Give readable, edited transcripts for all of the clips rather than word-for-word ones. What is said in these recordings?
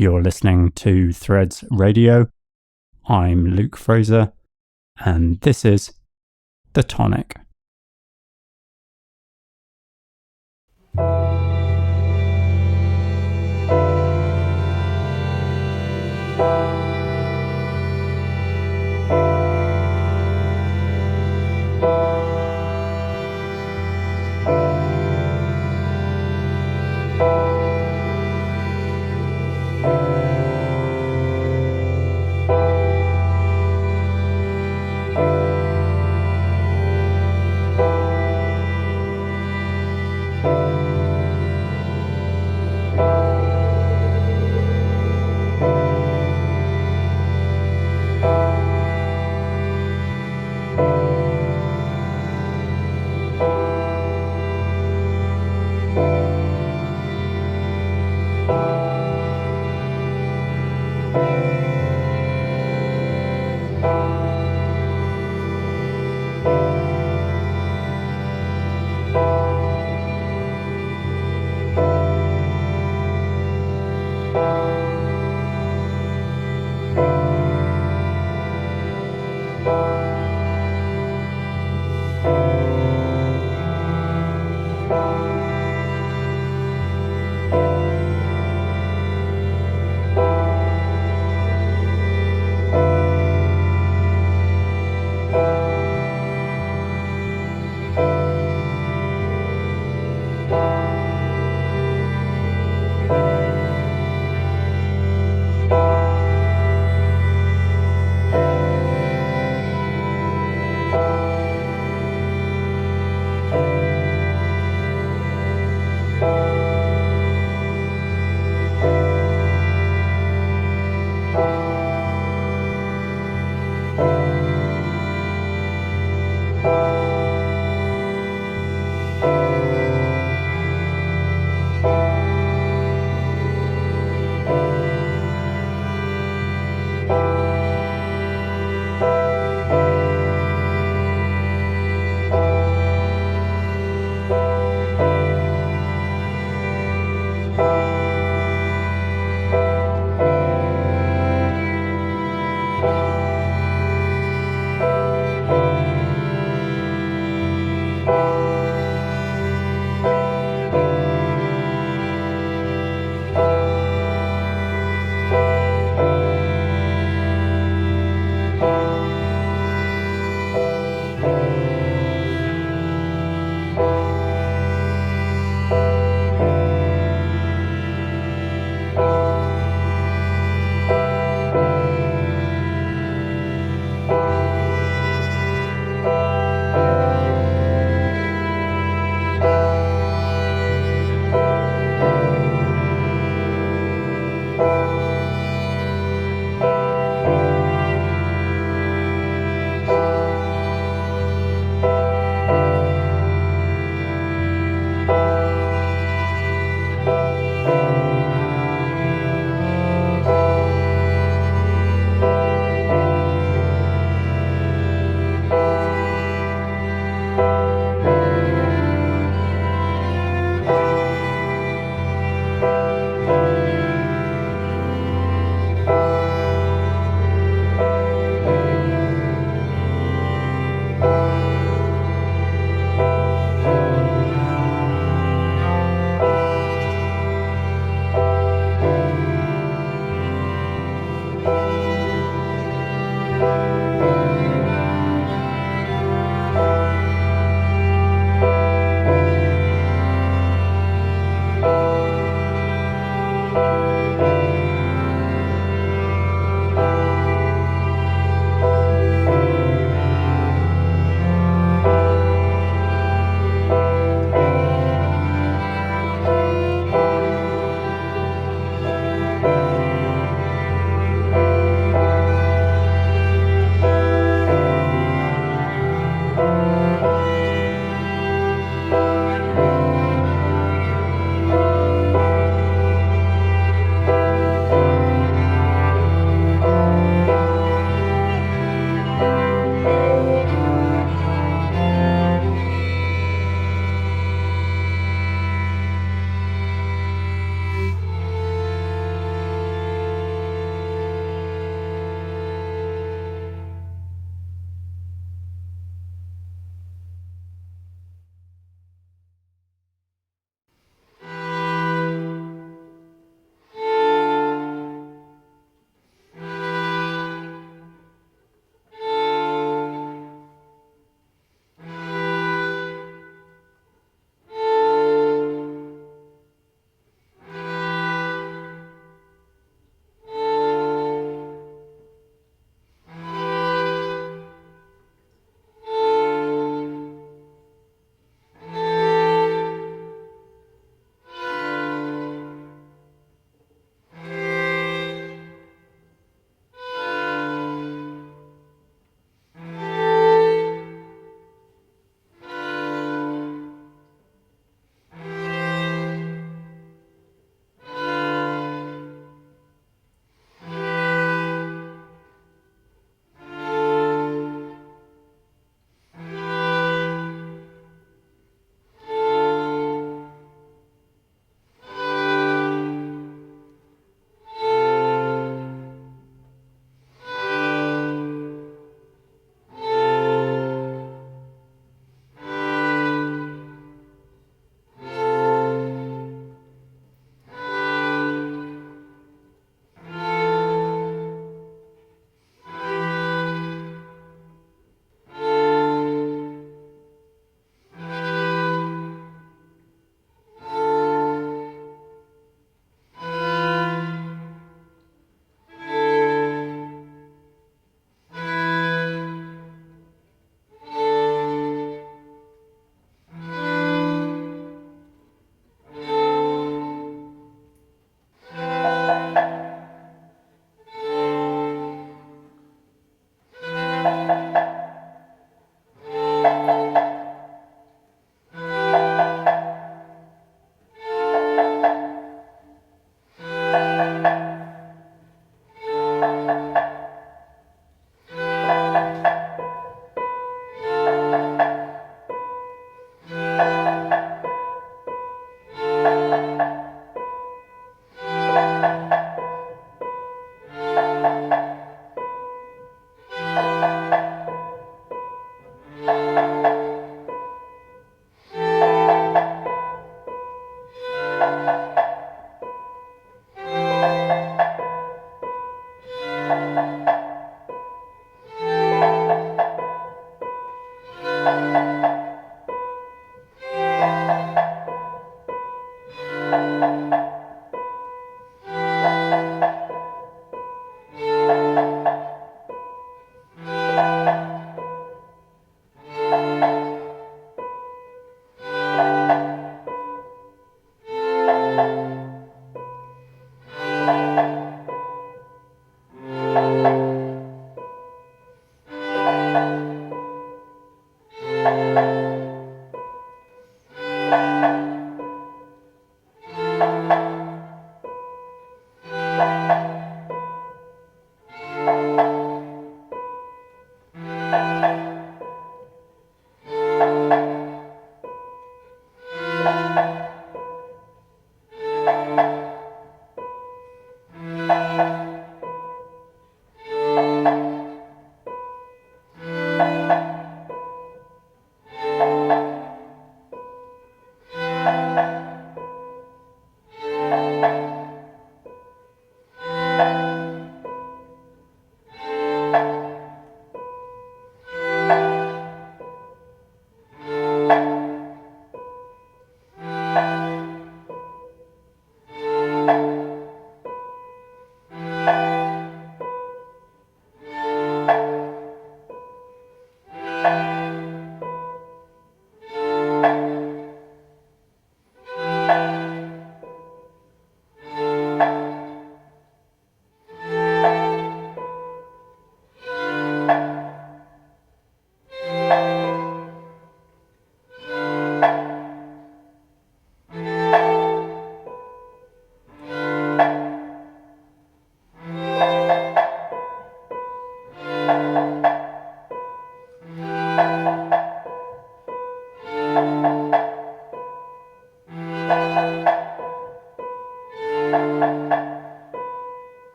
You're listening to Threads Radio. I'm Luke Fraser, and this is The Tonic.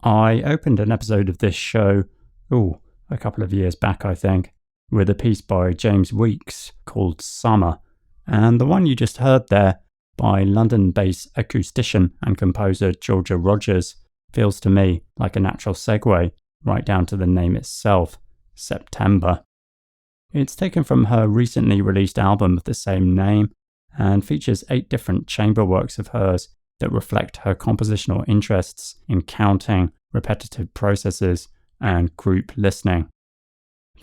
I opened an episode of this show, a couple of years back, I think, with a piece by James Weeks called Summer. And the one you just heard there by London-based acoustician and composer Georgia Rogers feels to me like a natural segue right down to the name itself, September. It's taken from her recently released album of the same name and features 8 different chamber works of hers that reflect her compositional interests in counting, repetitive processes, and group listening.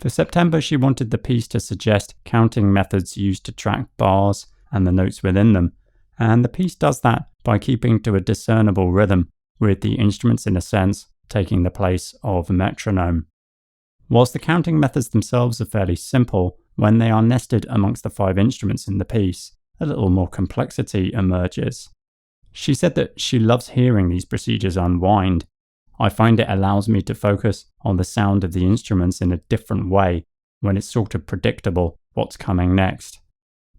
For September, she wanted the piece to suggest counting methods used to track bars and the notes within them, and the piece does that by keeping to a discernible rhythm, with the instruments, in a sense, taking the place of a metronome. Whilst the counting methods themselves are fairly simple, when they are nested amongst the 5 instruments in the piece, a little more complexity emerges. She said that she loves hearing these procedures unwind. I find it allows me to focus on the sound of the instruments in a different way when it's sort of predictable what's coming next.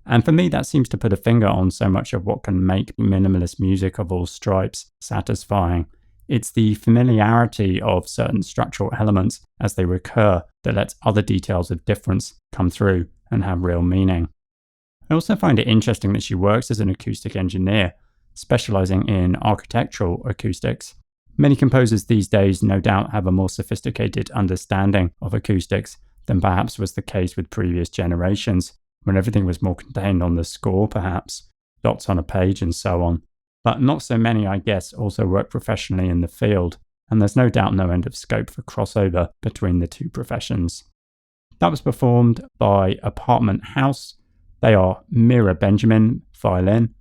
And for me, that seems to put a finger on so much of what can make minimalist music of all stripes satisfying. It's the familiarity of certain structural elements as they recur that lets other details of difference come through and have real meaning. I also find it interesting that she works as an acoustic engineer, specializing in architectural acoustics. Many composers these days no doubt have a more sophisticated understanding of acoustics than perhaps was the case with previous generations, when everything was more contained on the score perhaps, dots on a page and so on. But not so many, I guess, also work professionally in the field, and there's no doubt no end of scope for crossover between the two professions. That was performed by Apartment House. They are Mira Benjamin, violin,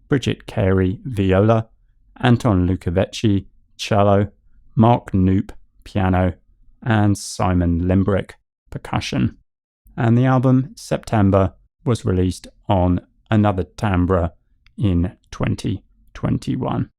Bridget Carey, viola, Anton Lukovici, cello, Mark Knoop, piano, and Simon Limbrick, percussion. And the album, September, was released on Another Timbre in 2021.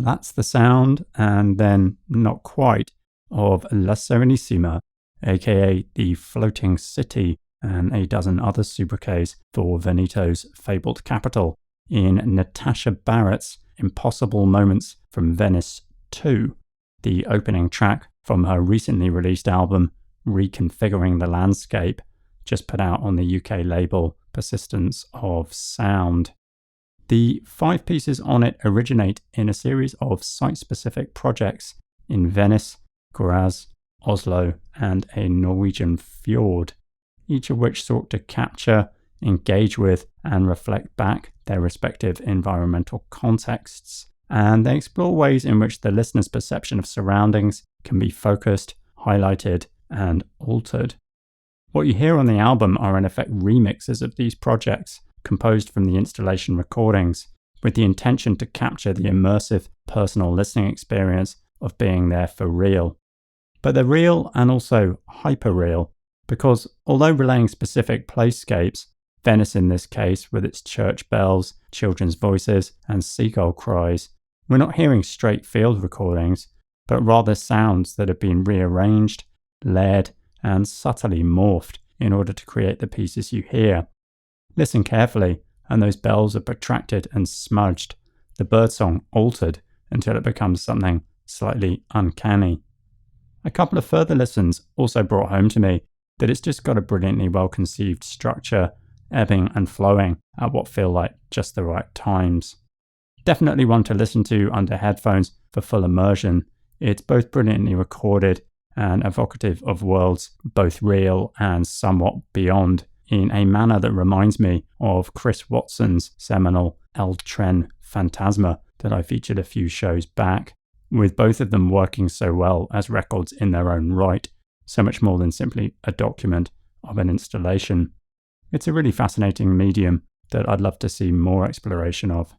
That's the sound, and then not quite, of La Serenissima, aka the Floating City, and a dozen other sobriquets for Veneto's fabled capital, in Natasha Barrett's Impossible Moments from Venice 2, the opening track from her recently released album Reconfiguring the Landscape, just put out on the UK label Persistence of Sound. The 5 pieces on it originate in a series of site-specific projects in Venice, Graz, Oslo, and a Norwegian fjord, each of which sought to capture, engage with, and reflect back their respective environmental contexts. And they explore ways in which the listener's perception of surroundings can be focused, highlighted, and altered. What you hear on the album are in effect remixes of these projects, composed from the installation recordings, with the intention to capture the immersive personal listening experience of being there for real. But they're real and also hyper-real, because although relaying specific placescapes, Venice in this case with its church bells, children's voices, and seagull cries, we're not hearing straight field recordings, but rather sounds that have been rearranged, layered, and subtly morphed in order to create the pieces you hear. Listen carefully, and those bells are protracted and smudged, the birdsong altered until it becomes something slightly uncanny. A couple of further listens also brought home to me that it's just got a brilliantly well-conceived structure, ebbing and flowing at what feel like just the right times. Definitely one to listen to under headphones for full immersion. It's both brilliantly recorded and evocative of worlds both real and somewhat beyond, in a manner that reminds me of Chris Watson's seminal El Tren Fantasma that I featured a few shows back, with both of them working so well as records in their own right, so much more than simply a document of an installation. It's a really fascinating medium that I'd love to see more exploration of.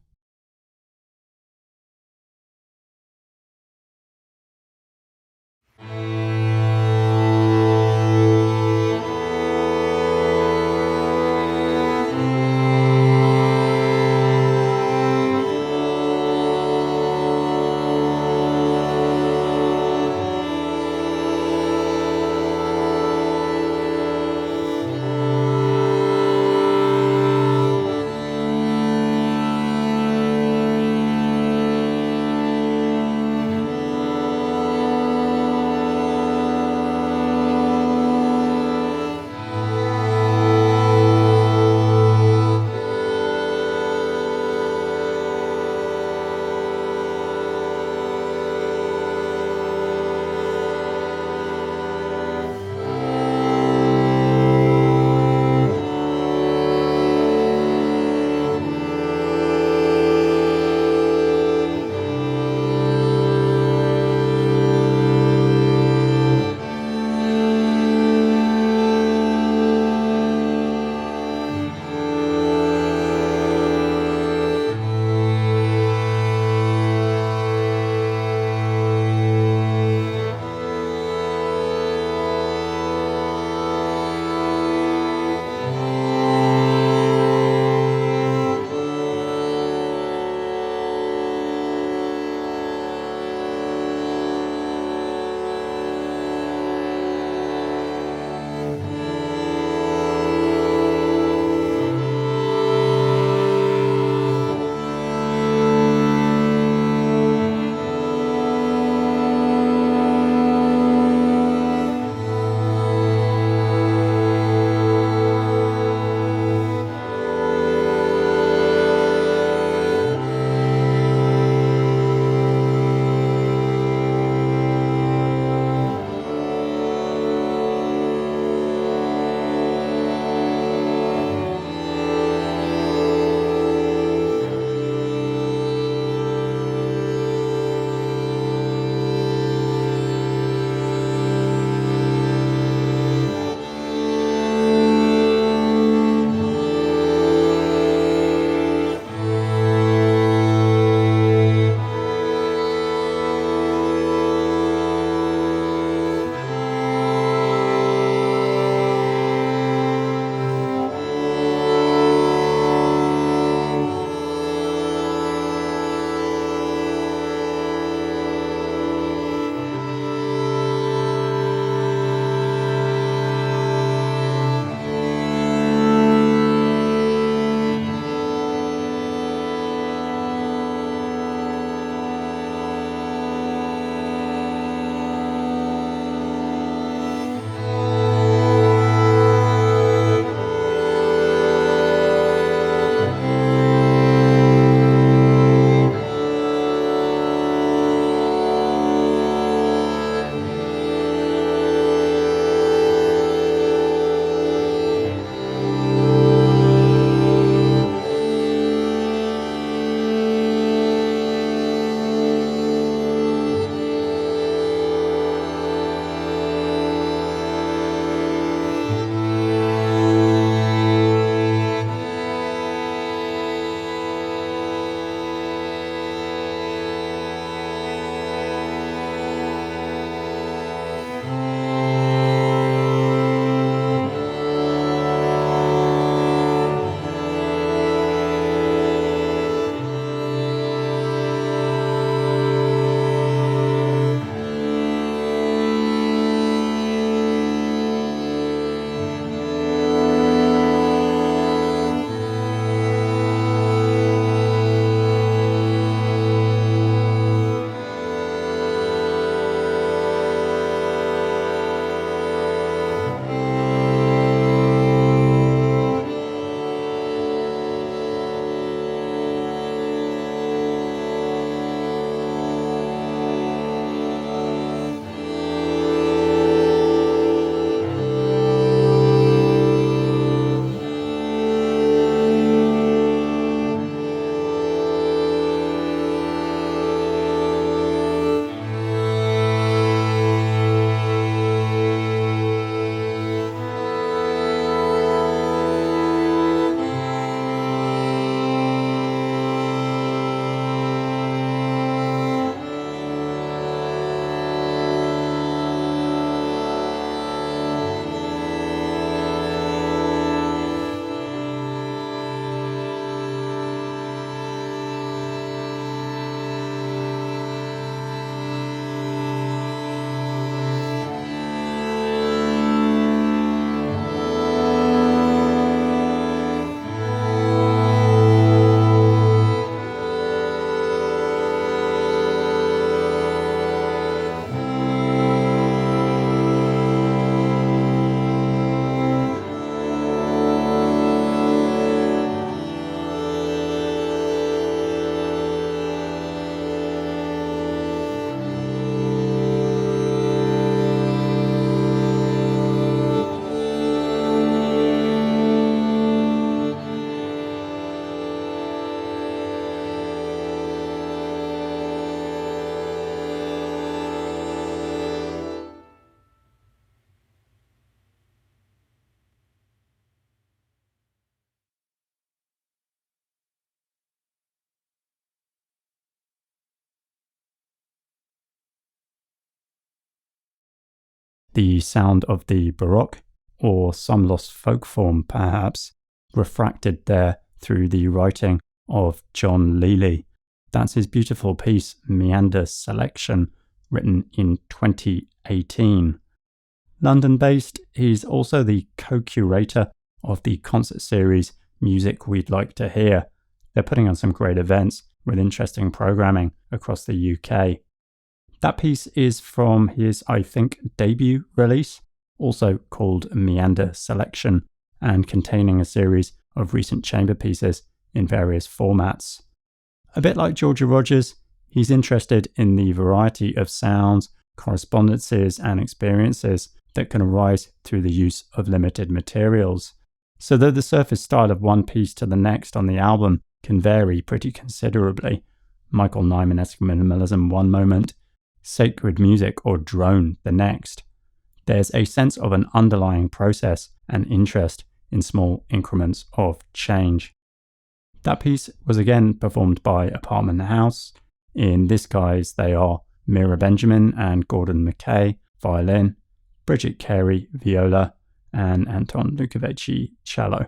the sound of the Baroque, or some lost folk form perhaps, refracted there through the writing of John Lely. That's his beautiful piece, Meander Selection, written in 2018. London-based, he's also the co-curator of the concert series Music We'd Like to Hear. They're putting on some great events with interesting programming across the UK. That piece is from his, I think, debut release, also called Meander Selection, and containing a series of recent chamber pieces in various formats. A bit like Georgia Rogers, he's interested in the variety of sounds, correspondences, and experiences that can arise through the use of limited materials. So though the surface style of one piece to the next on the album can vary pretty considerably, Michael Nyman-esque minimalism one moment, sacred music or drone the next, there's a sense of an underlying process and interest in small increments of change. That piece was again performed by Apartment House. In this guise, they are Mira Benjamin and Gordon McKay, violin, Bridget Carey, viola, and Anton Lukovici, cello.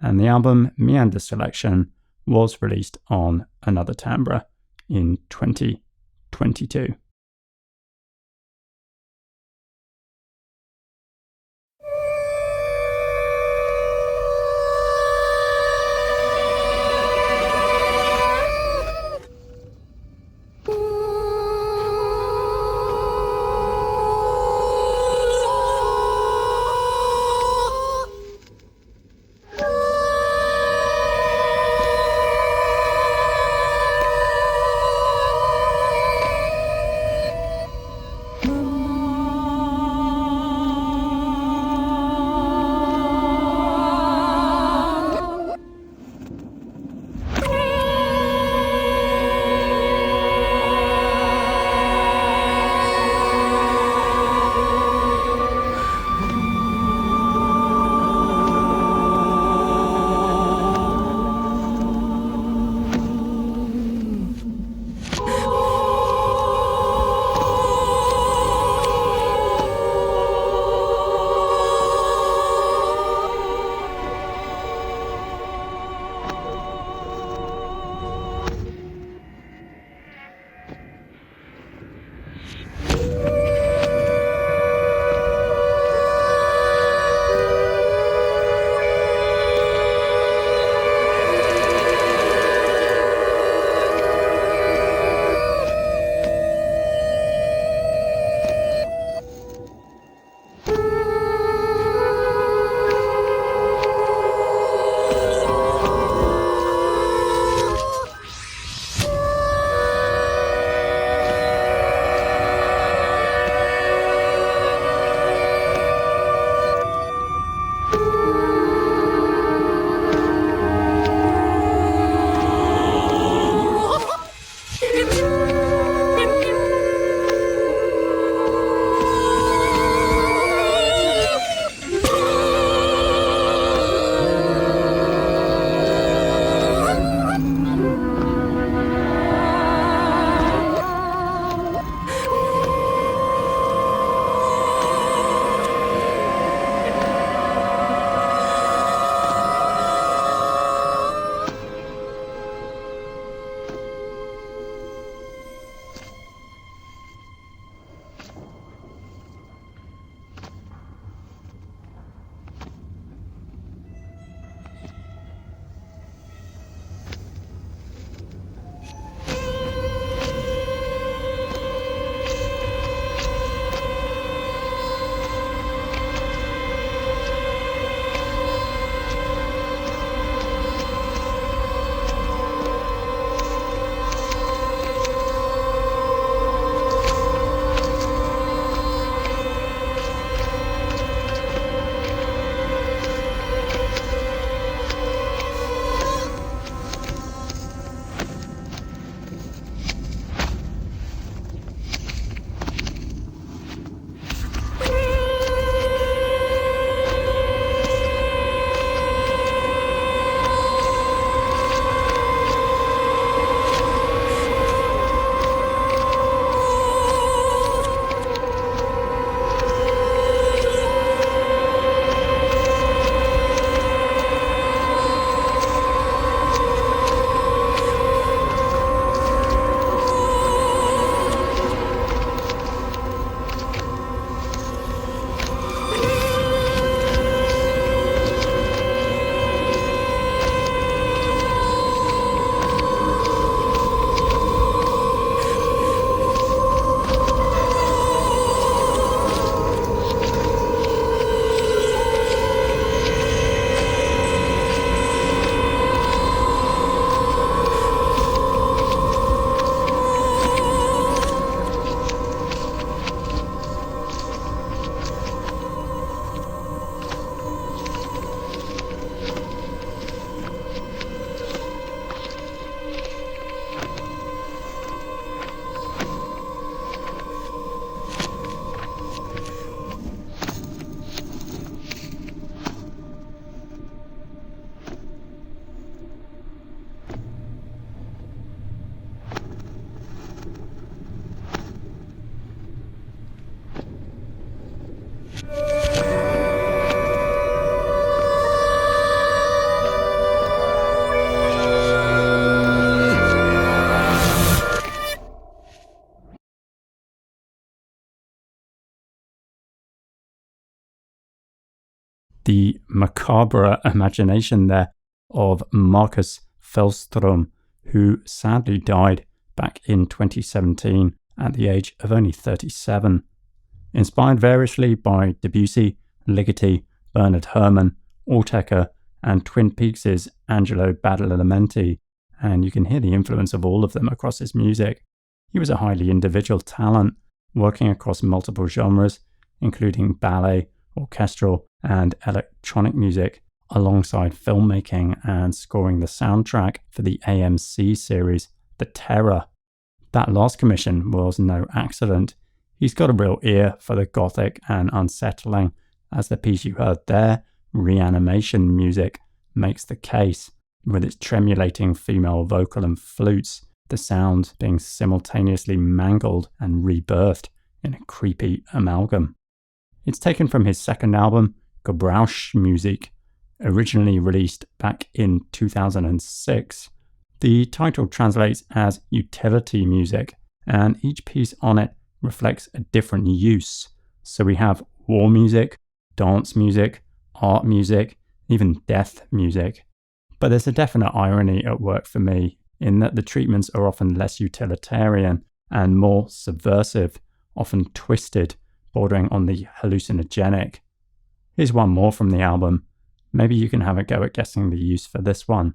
And the album Meander Selection was released on Another Timbre in 2022. the macabre imagination there of Marcus Fellstrom, who sadly died back in 2017 at the age of only 37. Inspired variously by Debussy, Ligeti, Bernard Herrmann, Autechre, and Twin Peaks' Angelo Badalamenti, and you can hear the influence of all of them across his music. He was a highly individual talent, working across multiple genres, including ballet, orchestral, and electronic music, alongside filmmaking and scoring the soundtrack for the AMC series, The Terror. That last commission was no accident. He's got a real ear for the gothic and unsettling, as the piece you heard there, Reanimation Music, makes the case, with its tremulating female vocal and flutes, the sound being simultaneously mangled and rebirthed in a creepy amalgam. It's taken from his second album, Gebrauchsmusik, originally released back in 2006. The title translates as utility music, and each piece on it reflects a different use. So we have war music, dance music, art music, even death music. But there's a definite irony at work for me, in that the treatments are often less utilitarian and more subversive, often twisted, bordering on the hallucinogenic. Here's one more from the album. Maybe you can have a go at guessing the use for this one.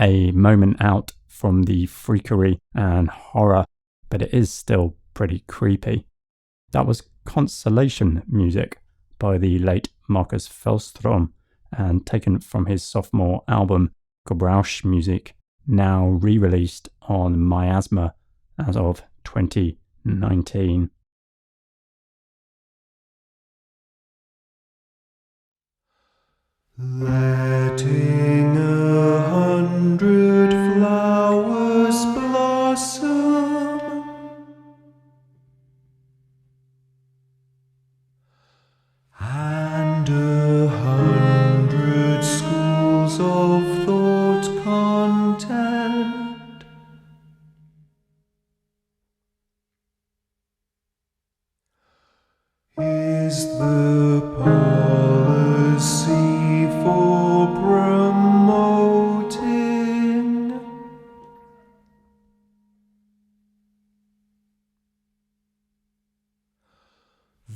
A moment out from the freakery and horror, but it is still pretty creepy. That was Consolation Music by the late Marcus Fellstrom and taken from his sophomore album Gebrauchsmusik, now re-released on Miasma as of 2019. Letting 100 flowers blossom, and 100 schools of thought contend, is the policy for promoting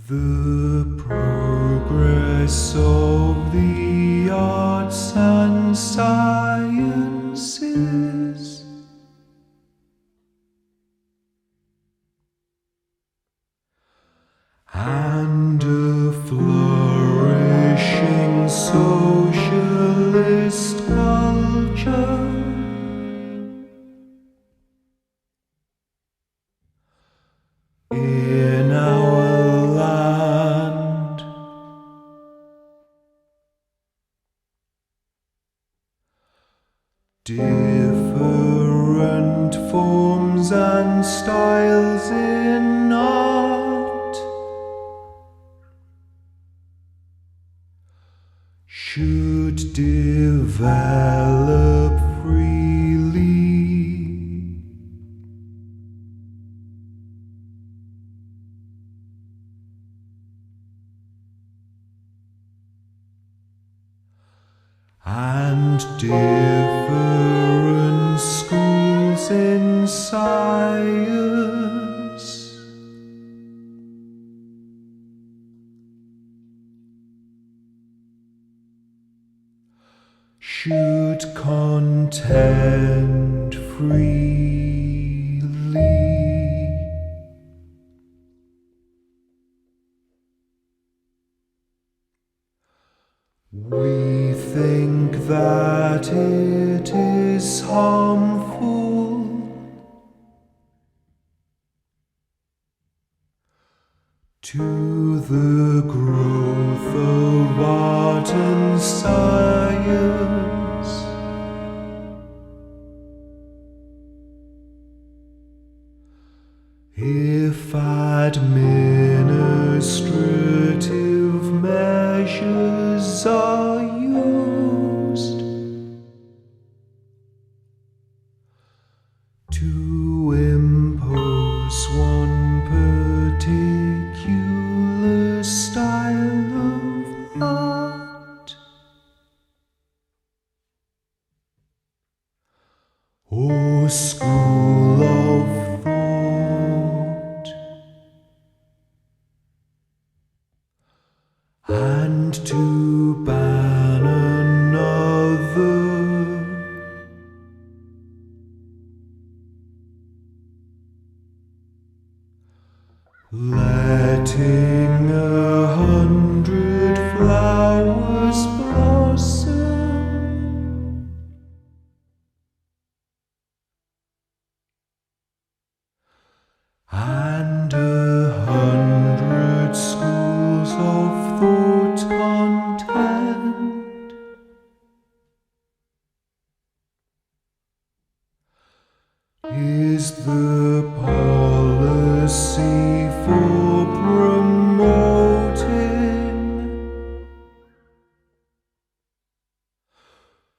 the progress of the arts and sciences, and a flourishing socialist culture in our land. Different forms and styles in art should develop freely. And different schools in science should contend freely. We think that it is harmful to the growth of art and science if administrative measures are used to impose one particular style of art or school of thought, and to ban another, letting 100 flowers blossom, and 100 schools of thought contend, is the policy for promoting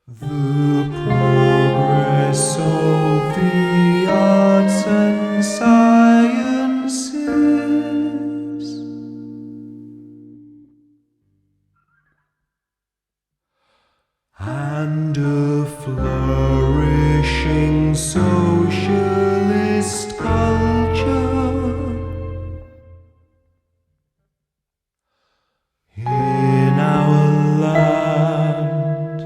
the progress of the arts and sciences and a flourishing socialist culture in our land.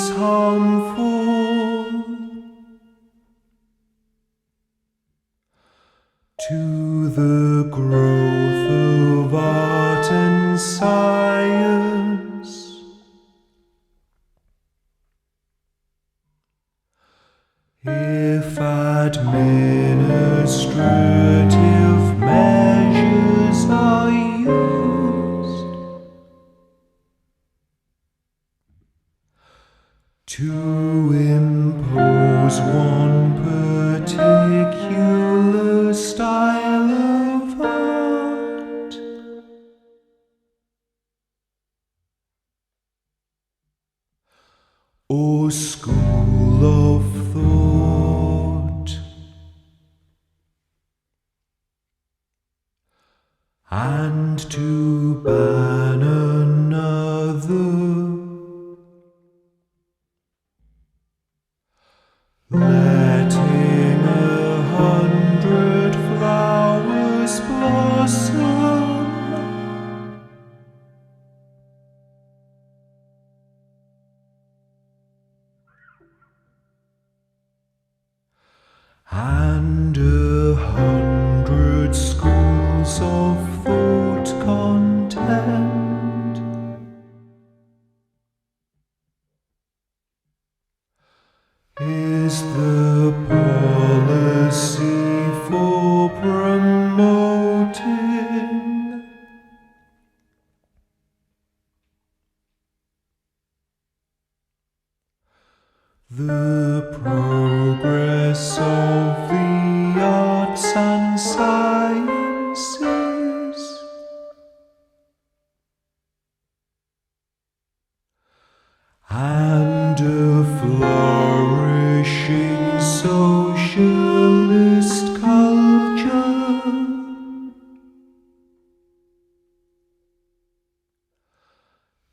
is harmful to the growth of art and science. If administrative measures are used to impose one particular style of art, or school of thought, and to ban another, letting 100 flowers blossom, and 100 schools of thought contend, is the policy for promoting the progress of the arts and sciences, and a flourishing socialist culture,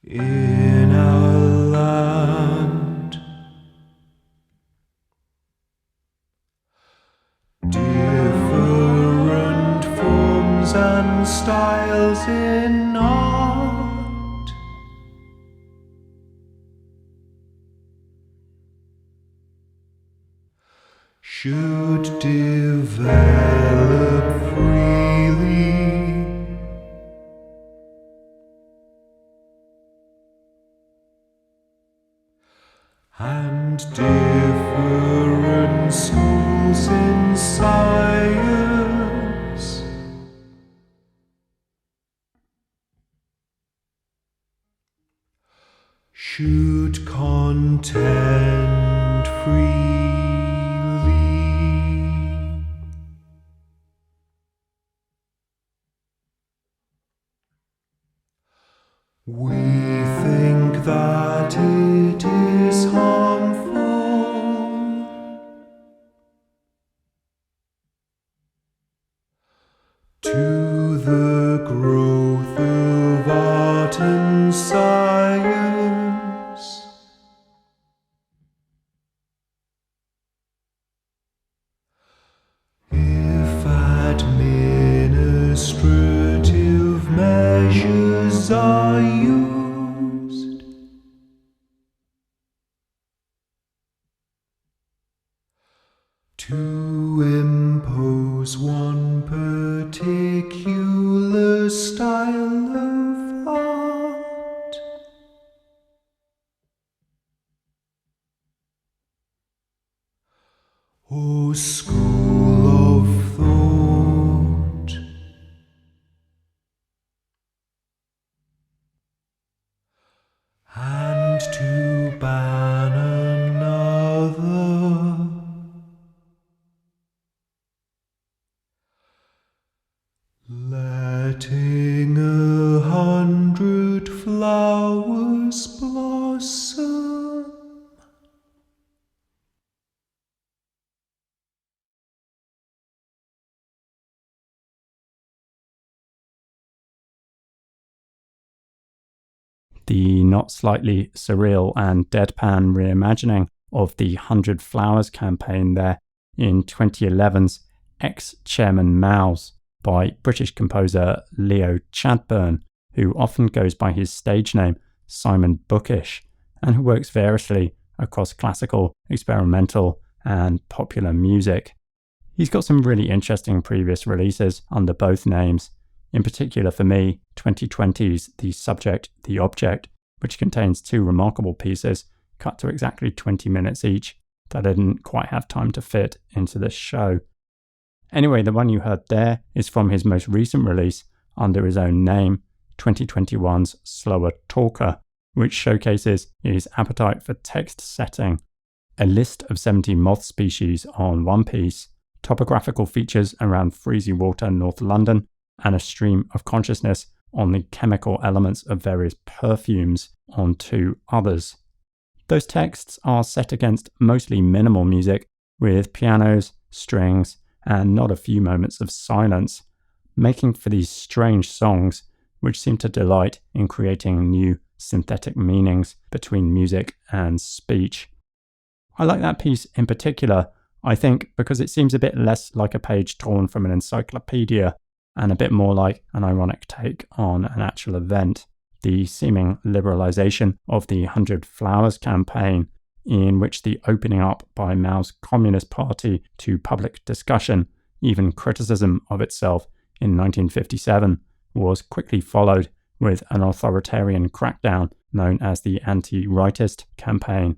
in our land. Different forms and styles in art should develop freely, and different schools in science should contend freely. We think that it is harmful to the growth of art and science, if administrative measures are used to impose one particular style of art, or school of thought, and to ban another, letting 100 flowers blossom. The not slightly surreal and deadpan reimagining of the 100 Flowers campaign there in 2011's Ex-Chairman Mao's by British composer Leo Chadbourne, who often goes by his stage name Simon Bookish, and who works variously across classical, experimental, and popular music. He's got some really interesting previous releases under both names. In particular for me, 2020's The Subject, The Object, which contains two remarkable pieces cut to exactly 20 minutes each that I didn't quite have time to fit into this show. Anyway, the one you heard there is from his most recent release under his own name, 2021's Slower Talker, which showcases his appetite for text setting. A list of 70 moth species on one piece, topographical features around Freezy Water, North London, and a stream of consciousness on the chemical elements of various perfumes on two others. Those texts are set against mostly minimal music with pianos, strings, and not a few moments of silence, making for these strange songs which seem to delight in creating new synthetic meanings between music and speech. I like that piece in particular, I think, because it seems a bit less like a page torn from an encyclopedia and a bit more like an ironic take on an actual event. The seeming liberalisation of the 100 Flowers campaign, in which the opening up by Mao's Communist Party to public discussion, even criticism of itself in 1957, was quickly followed with an authoritarian crackdown known as the Anti-Rightist campaign.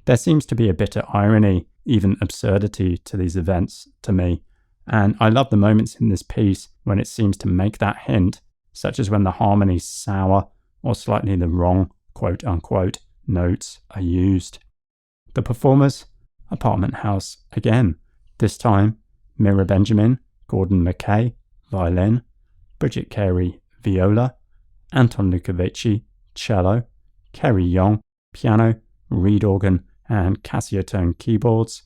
There seems to be a bit of irony, even absurdity to these events to me, and I love the moments in this piece when it seems to make that hint, such as when the harmonies sour or slightly the wrong quote-unquote notes are used. The performers, Apartment House again, this time Mira Benjamin, Gordon McKay, violin, Bridget Carey, viola, Anton Lukovici, cello, Kerry Young, piano, reed organ and Cassiophone keyboards,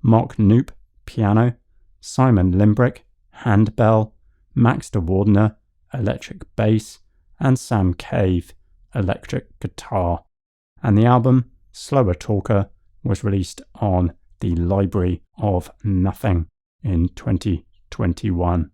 Mark Knoop, piano, Simon Limbrick, handbell, Max de Wardener, electric bass, and Sam Cave, electric guitar. And the album, Slower Talker, was released on the Library of Nothing in 2021.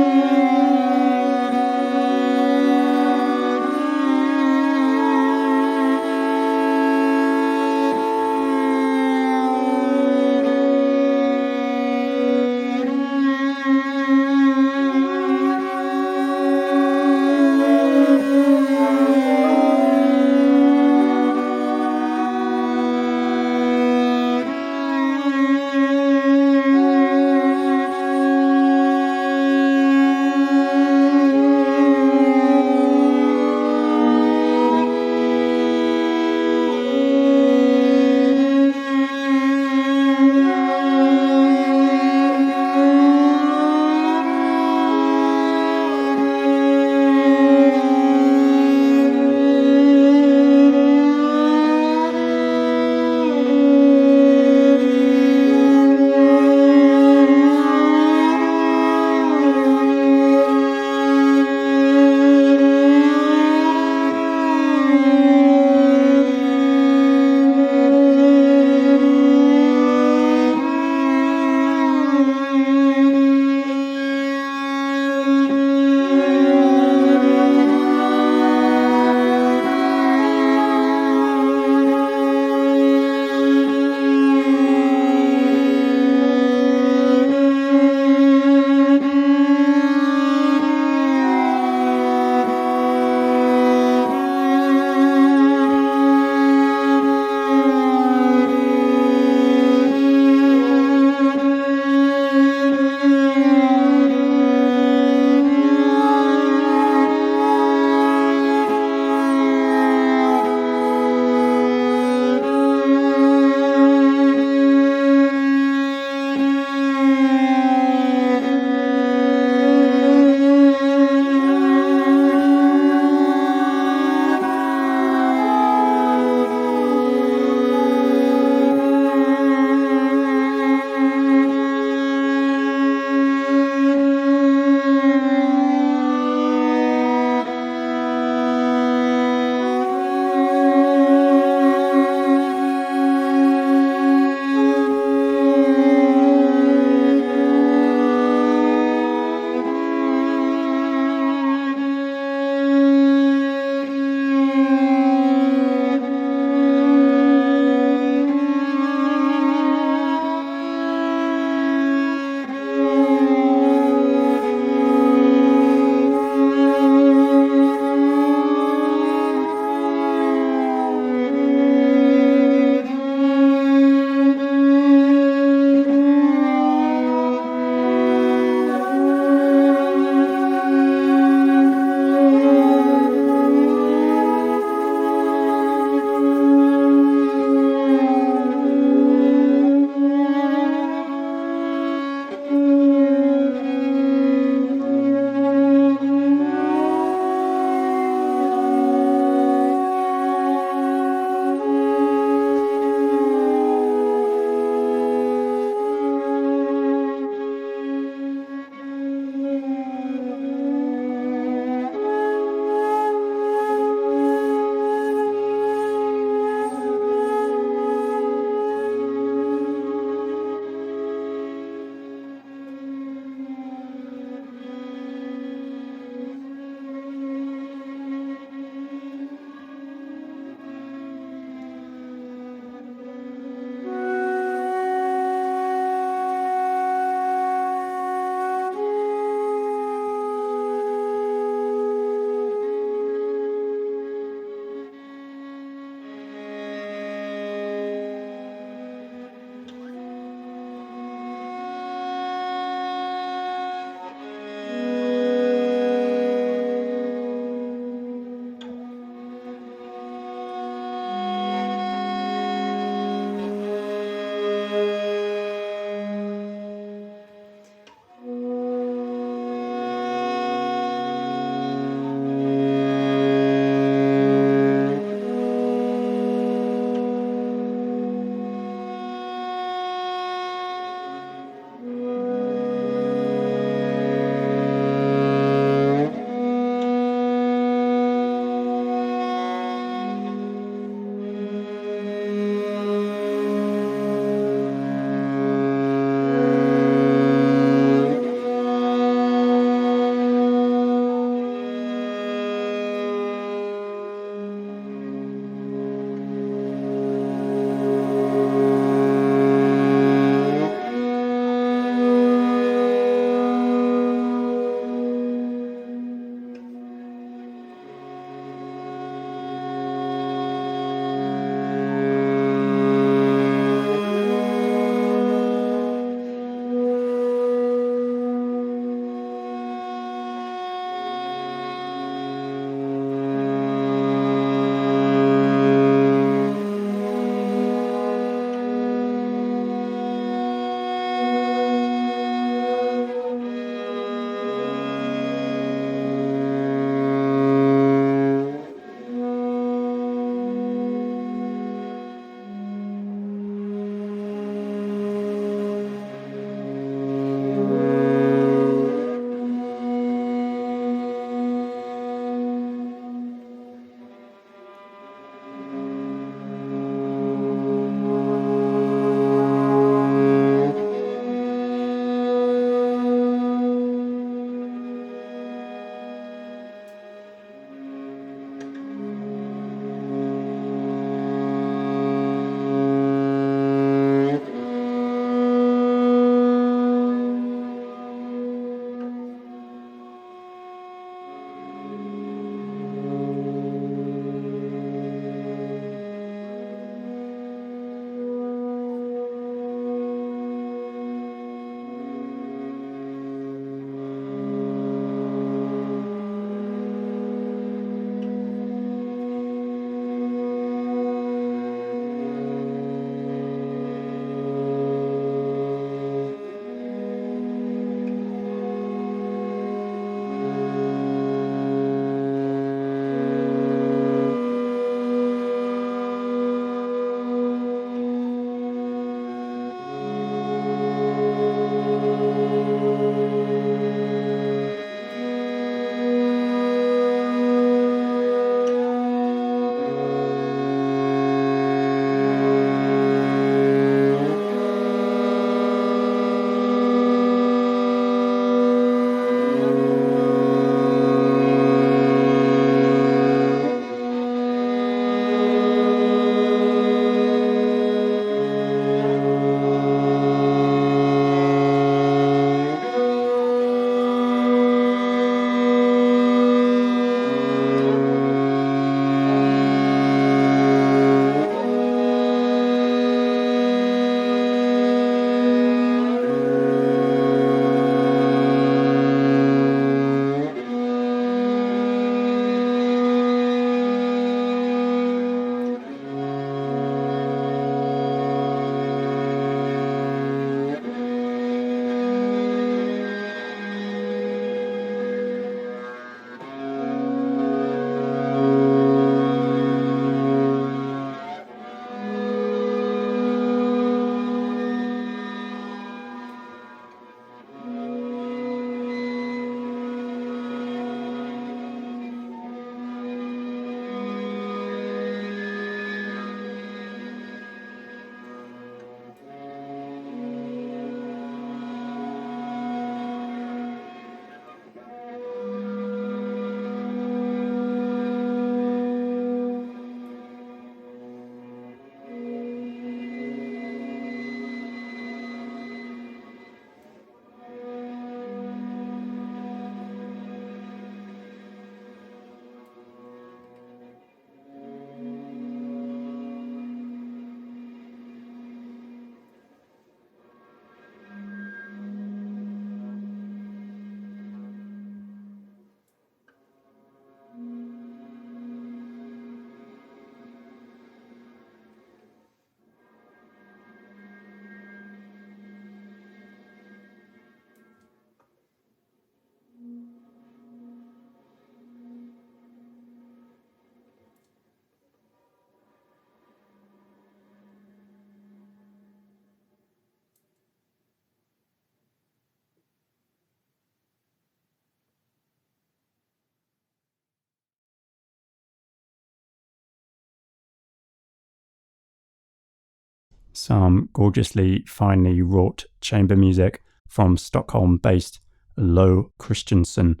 some gorgeously finely wrought chamber music from Stockholm-based Lo Christensen,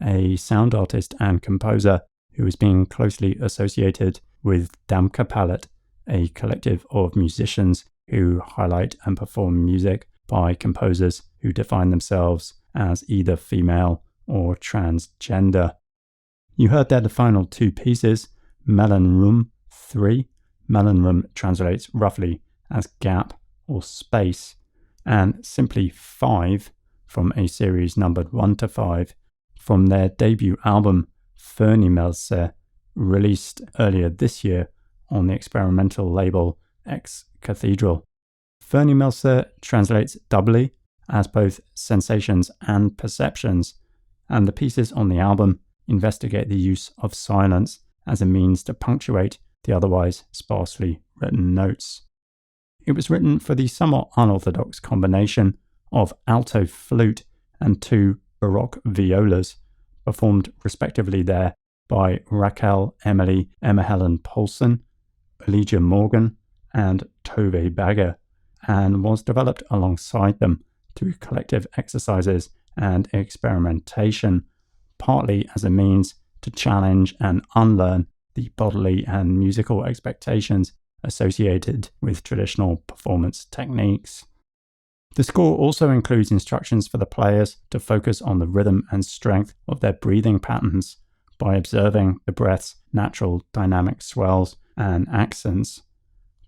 a sound artist and composer who is being closely associated with Damka Palette, a collective of musicians who highlight and perform music by composers who define themselves as either female or transgender. You heard there the final two pieces, Melonroom 3. Melonroom translates roughly as gap or space, and simply 5 from a series numbered 1 to 5 from their debut album Fernimelse, released earlier this year on the experimental label X Cathedral. Fernimelse translates doubly as both sensations and perceptions, and the pieces on the album investigate the use of silence as a means to punctuate the otherwise sparsely written notes. It was written for the somewhat unorthodox combination of alto flute and 2 Baroque violas, performed respectively there by Raquel Emily Emma Helen Poulsen, Elijah Morgan, and Tove Bagger, and was developed alongside them through collective exercises and experimentation, partly as a means to challenge and unlearn the bodily and musical expectations associated with traditional performance techniques. The score also includes instructions for the players to focus on the rhythm and strength of their breathing patterns by observing the breath's natural dynamic swells and accents.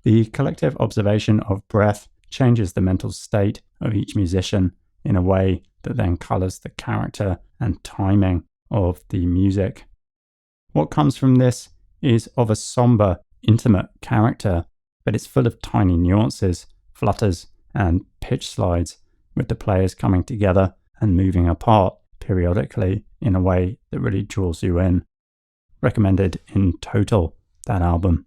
The collective observation of breath changes the mental state of each musician in a way that then colours the character and timing of the music. What comes from this is of a somber, intimate character, but it's full of tiny nuances, flutters, and pitch slides, with the players coming together and moving apart periodically in a way that really draws you in. Recommended in total, that album.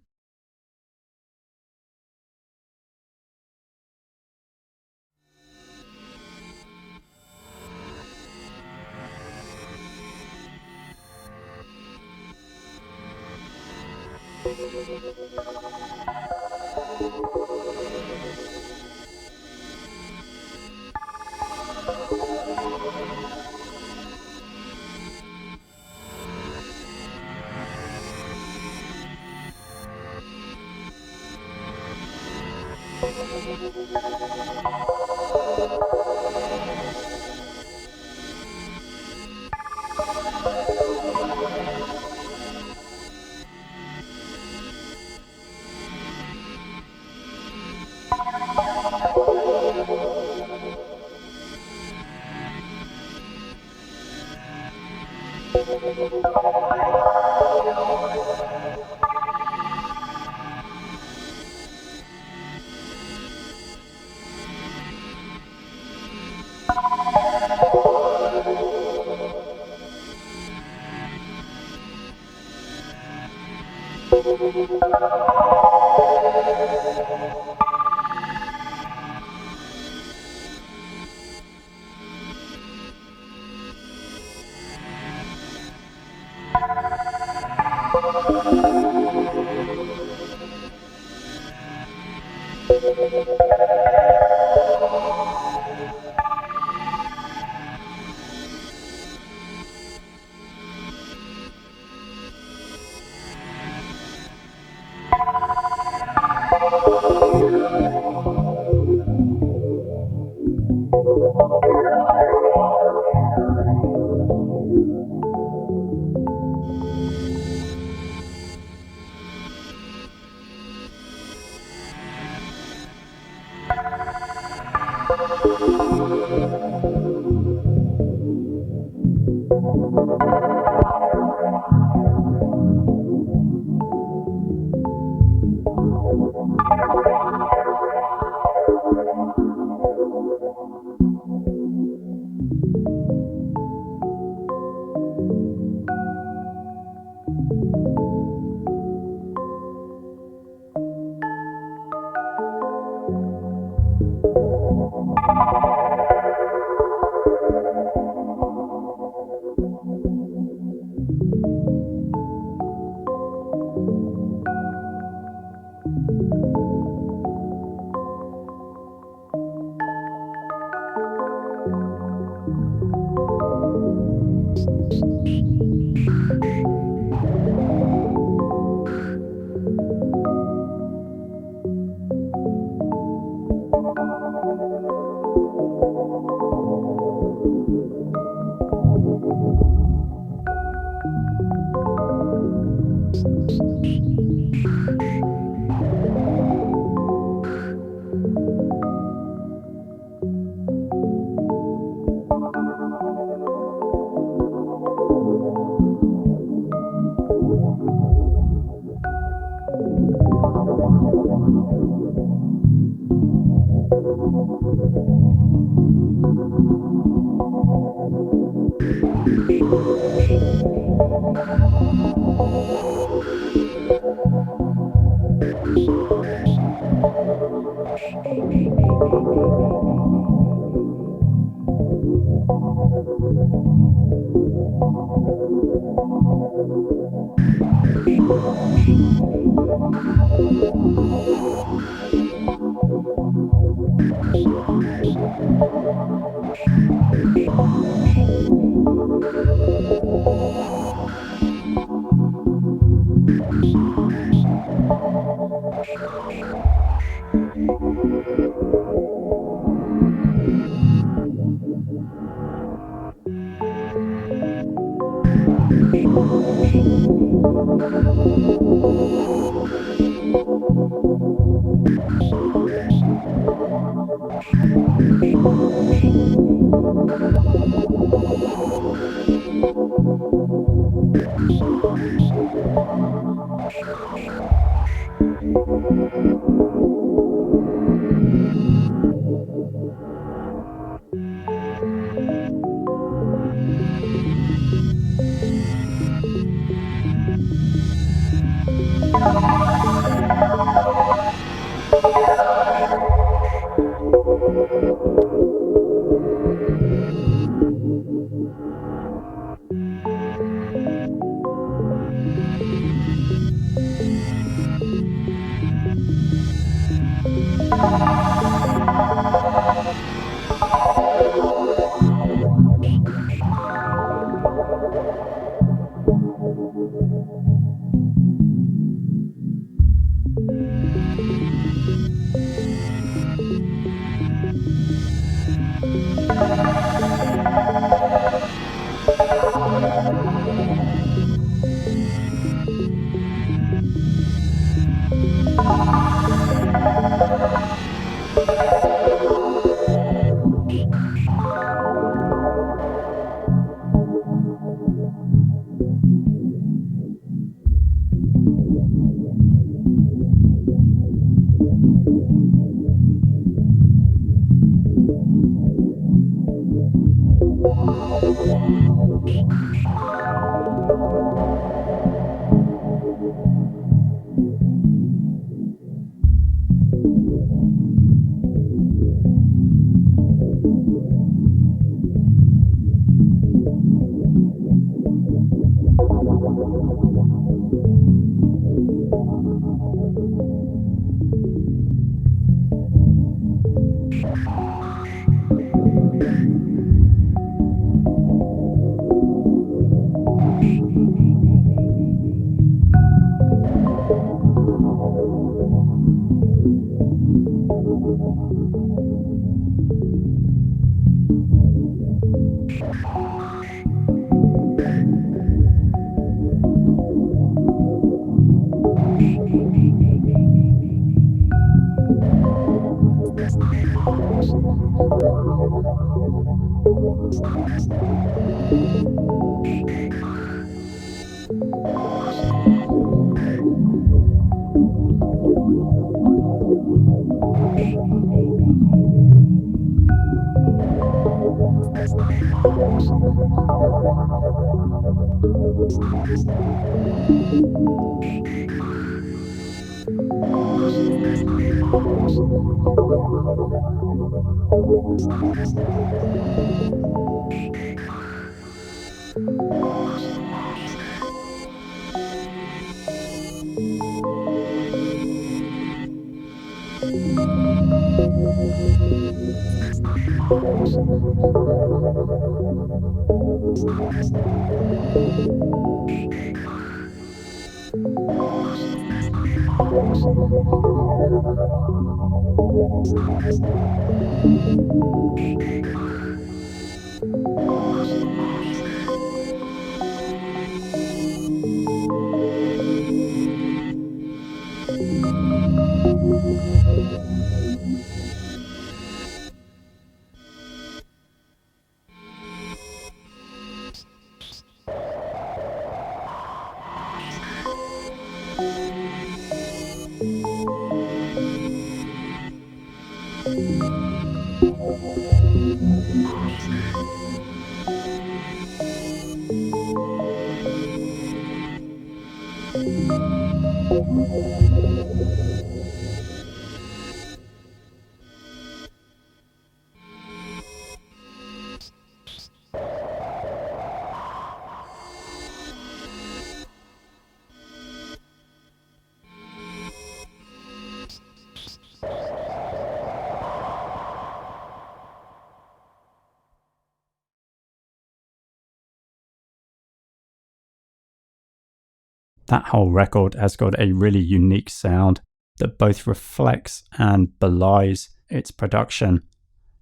That whole record has got a really unique sound that both reflects and belies its production.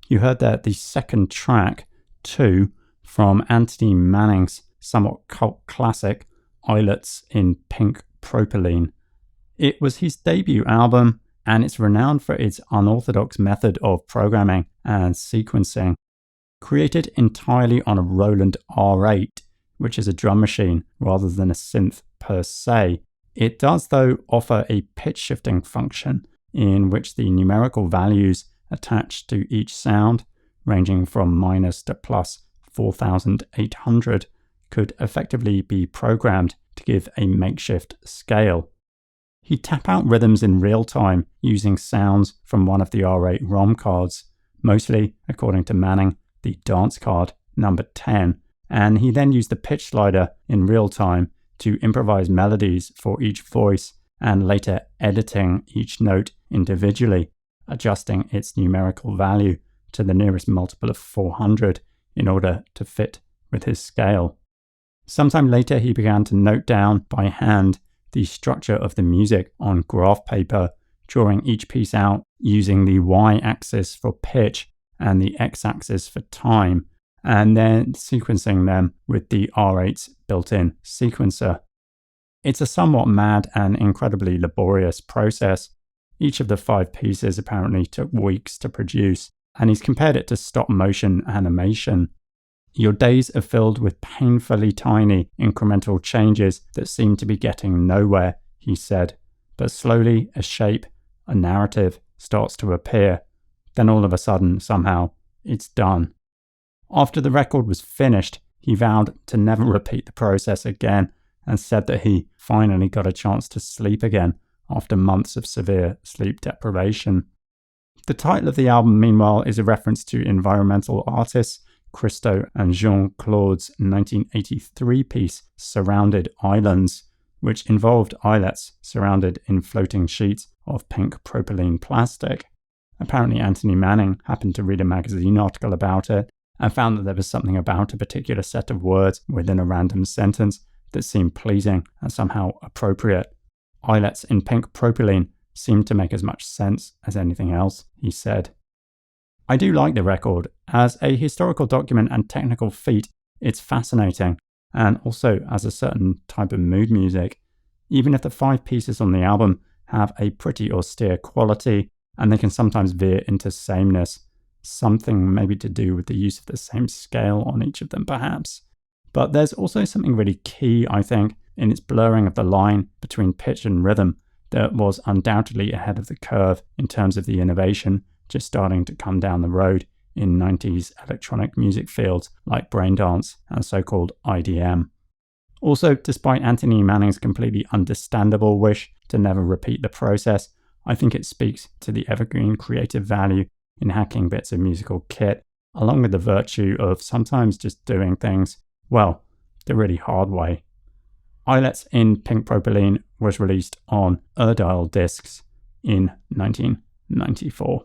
You heard there the second track, 2, from Anthony Manning's somewhat cult classic, Islets in Pink Propylene. It was his debut album, and it's renowned for its unorthodox method of programming and sequencing. Created entirely on a Roland R8, which is a drum machine rather than a synth per se, it does though offer a pitch shifting function in which the numerical values attached to each sound, ranging from minus to plus 4,800, could effectively be programmed to give a makeshift scale. He'd tap out rhythms in real time using sounds from one of the R8 ROM cards, mostly, according to Manning, the dance card number 10, and he then used the pitch slider in real time to improvise melodies for each voice and later editing each note individually, adjusting its numerical value to the nearest multiple of 400 in order to fit with his scale. Sometime later, he began to note down by hand the structure of the music on graph paper, drawing each piece out using the y-axis for pitch and the x-axis for time, and then sequencing them with the R8's built-in sequencer. It's a somewhat mad and incredibly laborious process. Each of the 5 pieces apparently took weeks to produce, and he's compared it to stop-motion animation. Your days are filled with painfully tiny incremental changes that seem to be getting nowhere, he said, but slowly a shape, a narrative starts to appear. Then all of a sudden, somehow, it's done. After the record was finished, he vowed to never repeat the process again and said that he finally got a chance to sleep again after months of severe sleep deprivation. The title of the album, meanwhile, is a reference to environmental artists Christo and Jean-Claude's 1983 piece Surrounded Islands, which involved islets surrounded in floating sheets of pink propylene plastic. Apparently Anthony Manning happened to read a magazine article about it and found that there was something about a particular set of words within a random sentence that seemed pleasing and somehow appropriate. Islets in pink propylene seemed to make as much sense as anything else, he said. I do like the record. As a historical document and technical feat, it's fascinating, and also as a certain type of mood music. Even if the 5 pieces on the album have a pretty austere quality, and they can sometimes veer into sameness, something maybe to do with the use of the same scale on each of them perhaps. But there's also something really key, I think, in its blurring of the line between pitch and rhythm that was undoubtedly ahead of the curve in terms of the innovation just starting to come down the road in 90s electronic music fields like braindance and so-called IDM. Also, despite Anthony Manning's completely understandable wish to never repeat the process, I think it speaks to the evergreen creative value in hacking bits of musical kit, along with the virtue of sometimes just doing things, well, the really hard way. Islets in Pink Propylene was released on Erdile discs in 1994.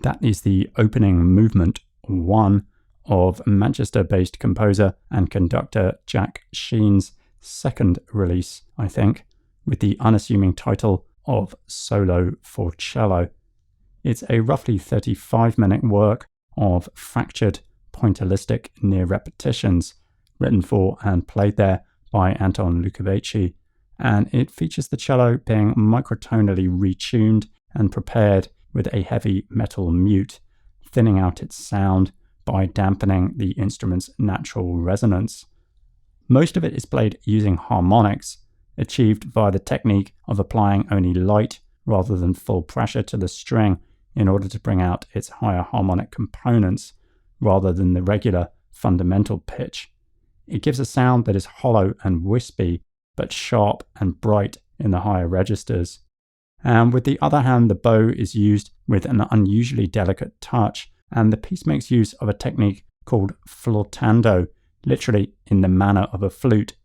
That is the opening movement 1 of Manchester-based composer and conductor Jack Sheen's second release, I think, with the unassuming title of Solo for Cello. It's a roughly 35-minute work of fractured, pointillistic near repetitions, written for and played there by Anton Lukovici, and it features the cello being microtonally retuned and prepared with a heavy metal mute, thinning out its sound by dampening the instrument's natural resonance. Most of it is played using harmonics, achieved via the technique of applying only light rather than full pressure to the string in order to bring out its higher harmonic components rather than the regular fundamental pitch. It gives a sound that is hollow and wispy, but sharp and bright in the higher registers. And with the other hand, the bow is used with an unusually delicate touch, and the piece makes use of a technique called flautando, literally in the manner of a flute,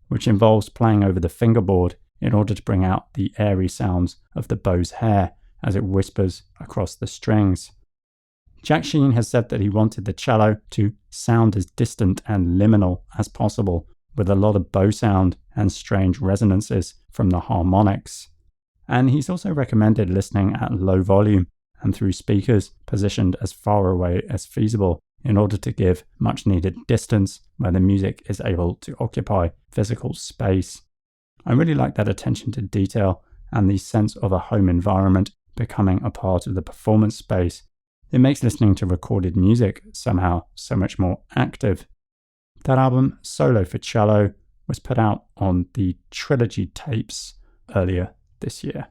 which involves playing over the fingerboard in order to bring out the airy sounds of the bow's hair as it whispers across the strings. Jack Sheen has said that he wanted the cello to sound as distant and liminal as possible, with a lot of bow sound and strange resonances from the harmonics. And he's also recommended listening at low volume and through speakers positioned as far away as feasible in order to give much needed distance where the music is able to occupy physical space. I really like that attention to detail and the sense of a home environment becoming a part of the performance space. It makes listening to recorded music somehow so much more active. That album, Solo for Cello, was put out on the Trilogy tapes earlier this year.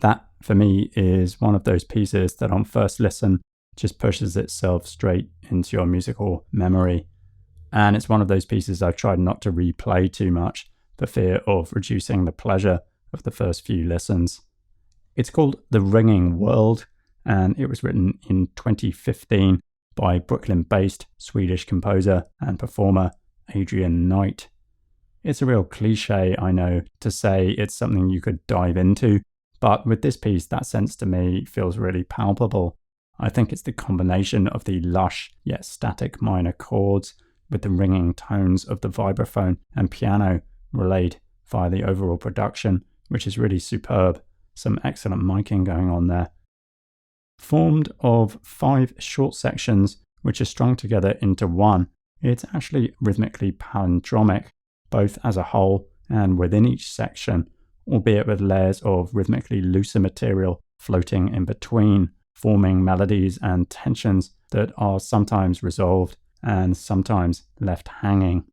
That, for me, is one of those pieces that on first listen just pushes itself straight into your musical memory. And it's one of those pieces I've tried not to replay too much for fear of reducing the pleasure of the first few listens. It's called The Ringing World, and it was written in 2015 by Brooklyn-based Swedish composer and performer Adrian Knight. It's a real cliche, I know, to say it's something you could dive into, but with this piece, that sense to me feels really palpable. I think it's the combination of the lush yet static minor chords with the ringing tones of the vibraphone and piano relayed via the overall production, which is really superb. Some excellent miking going on there. Formed of 5 short sections which are strung together into one, it's actually rhythmically palindromic, both as a whole and within each section, albeit with layers of rhythmically looser material floating in between, forming melodies and tensions that are sometimes resolved and sometimes left hanging.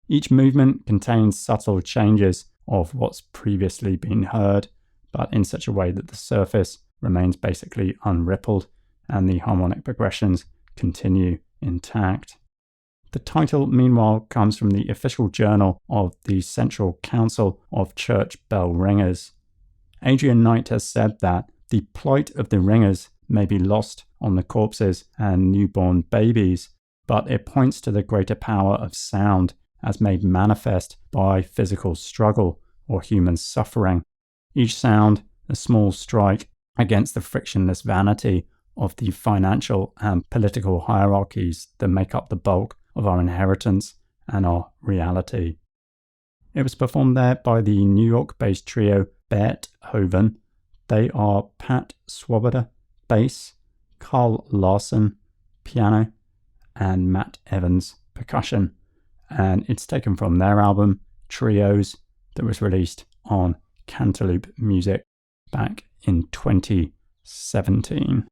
Each movement contains subtle changes of what's previously been heard, but in such a way that the surface remains basically unrippled and the harmonic progressions continue intact. The title, meanwhile, comes from the official journal of the Central Council of Church Bell Ringers. Adrian Knight has said that the plight of the ringers may be lost on the corpses and newborn babies, but it points to the greater power of sound as made manifest by physical struggle or human suffering. Each sound a small strike against the frictionless vanity of the financial and political hierarchies that make up the bulk of our inheritance and our reality. It was performed there by the New York-based trio Beethoven. They are Pat Swoboda, bass, Carl Larson, piano, and Matt Evans, percussion. And it's taken from their album Trios that was released on Cantaloupe Music back in 2017.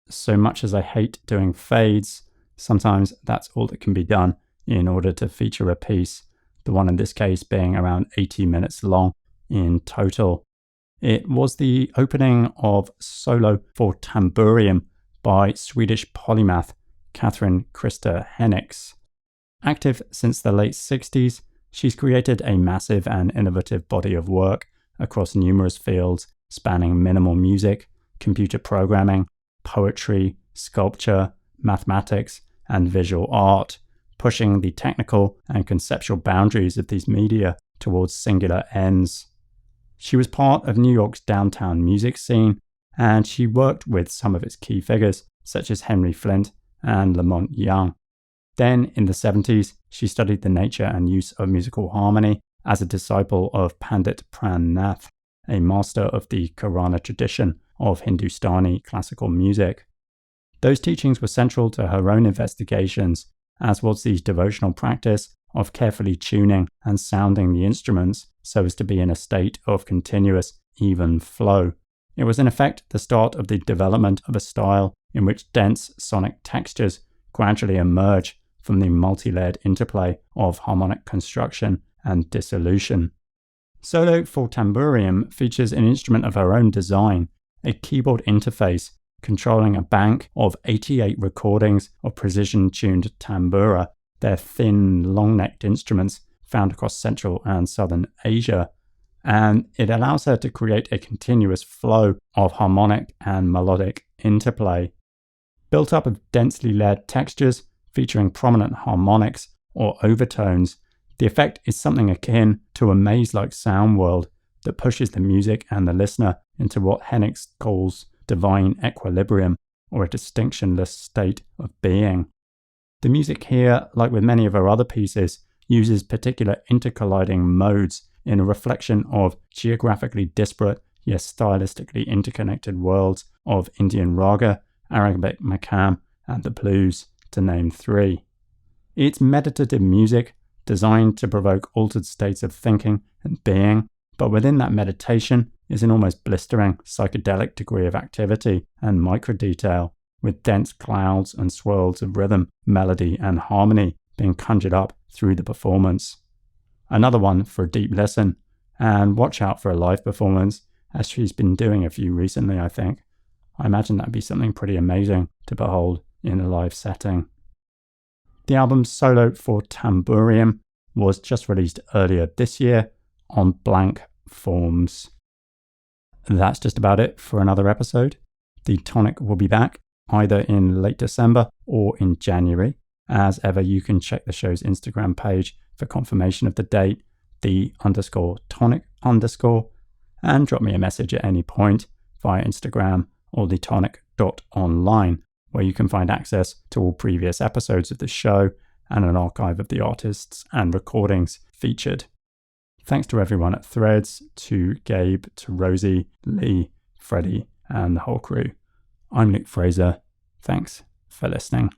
So much as I hate doing fades, sometimes that's all that can be done in order to feature a piece, the one in this case being around 80 minutes long in total. It was the opening of Solo for Tamburium by Swedish polymath Catherine Krista Henniks. Active since the late 60s, she's created a massive and innovative body of work across numerous fields spanning minimal music, computer programming, poetry, sculpture, mathematics, and visual art, pushing the technical and conceptual boundaries of these media towards singular ends. She was part of New York's downtown music scene, and she worked with some of its key figures, such as Henry Flint and Lamont Young. Then, in the 70s, she studied the nature and use of musical harmony as a disciple of Pandit Pran Nath, a master of the Karana tradition of Hindustani classical music. Those teachings were central to her own investigations, as was the devotional practice of carefully tuning and sounding the instruments so as to be in a state of continuous, even flow. It was in effect the start of the development of a style in which dense sonic textures gradually emerge from the multi-layered interplay of harmonic construction and dissolution. Solo for Tamburium features an instrument of her own design, a keyboard interface controlling a bank of 88 recordings of precision-tuned tambura, their thin, long-necked instruments found across Central and Southern Asia, and it allows her to create a continuous flow of harmonic and melodic interplay. Built up of densely layered textures featuring prominent harmonics or overtones, the effect is something akin to a maze-like sound world that pushes the music and the listener into what Henniks calls divine equilibrium, or a distinctionless state of being. The music here, like with many of her other pieces, uses particular intercolliding modes in a reflection of geographically disparate yet stylistically interconnected worlds of Indian raga, Arabic makam, and the blues, to name three. It's meditative music designed to provoke altered states of thinking and being, but within that meditation is an almost blistering psychedelic degree of activity and microdetail, with dense clouds and swirls of rhythm, melody, and harmony being conjured up through the performance. Another one for a deep listen, and watch out for a live performance, as she's been doing a few recently, I think. I imagine that'd be something pretty amazing to behold in a live setting. The album Solo for Tamburium was just released earlier this year on Blank Forms. That's just about it for another episode. The Tonic will be back either in late December or in January. As ever, you can check the show's Instagram page for confirmation of the date, _tonic_, and drop me a message at any point via Instagram or thetonic.online, where you can find access to all previous episodes of the show and an archive of the artists and recordings featured. Thanks to everyone at Threads, to Gabe, to Rosie, Lee, Freddie, and the whole crew. I'm Luke Fraser. Thanks for listening.